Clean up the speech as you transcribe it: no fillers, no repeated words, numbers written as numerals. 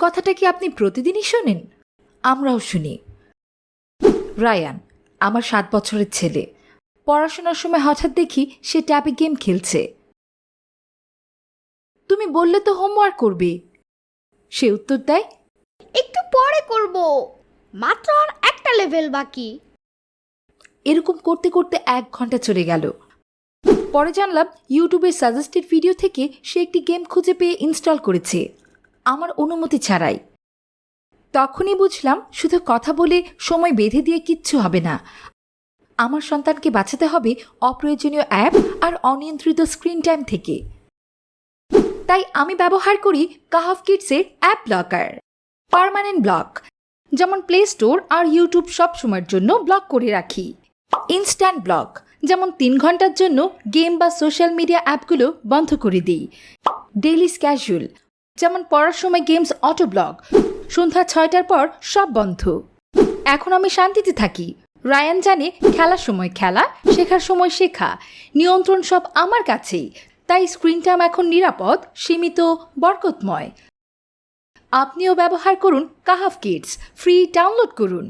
কথাটা কি আপনি প্রতিদিনই শোনেন? আমরাও শুনি। রায়ান, আমার 7 বছরের ছেলে। পড়াশোনার সময় হঠাৎ দেখি সে ট্যাবে গেম খেলছে। তুমি বললে তো হোমওয়ার্ক করবে। সে উত্তর দেয়, একটু পরে করব, মাত্র আর একটা লেভেল বাকি। এরকম করতে করতে 1 ঘন্টা চলে গেল। পরে জানলাম ইউটিউবের সাজেস্টেড ভিডিও থেকে সে একটি গেম খুঁজে পেয়ে ইনস্টল করেছে, আমার অনুমতি ছাড়াই। তখনই বুঝলাম শুধু কথা বলে সময় বেঁধে দিয়ে কিচ্ছু হবে না। আমার সন্তানকে বাঁচাতে হবে অপ্রয়োজনীয় অ্যাপ আর অনিয়ন্ত্রিত স্ক্রিন টাইম থেকে। তাই আমি ব্যবহার করি কাহাফ কিডসের অ্যাপ ব্লকার, পার্মানেন্ট ব্লক। যেমন প্লে স্টোর আর ইউটিউব সব সময়ের জন্য ব্লক করে রাখি। ইনস্ট্যান্ট ব্লক, যেমন 3 ঘন্টার জন্য গেম বা সোশ্যাল মিডিয়া অ্যাপগুলো বন্ধ করে দিই। ডেইলি স্ক্যাজুয়াল, যেমন পড়ার সময় গেমস অটো ব্লক, সন্ধ্যা 6টার পর সব বন্ধ। এখন আমি শান্তিতে থাকি। রায়ান জানে খেলার সময় খেলা, শেখার সময় শেখা, নিয়ন্ত্রণ সব আমার কাছেই। তাই স্ক্রিন টাইম এখন নিরাপদ, সীমিত, বরকতময়। আপনিও ব্যবহার করুন কাহাফ কিডস, ফ্রি ডাউনলোড করুন।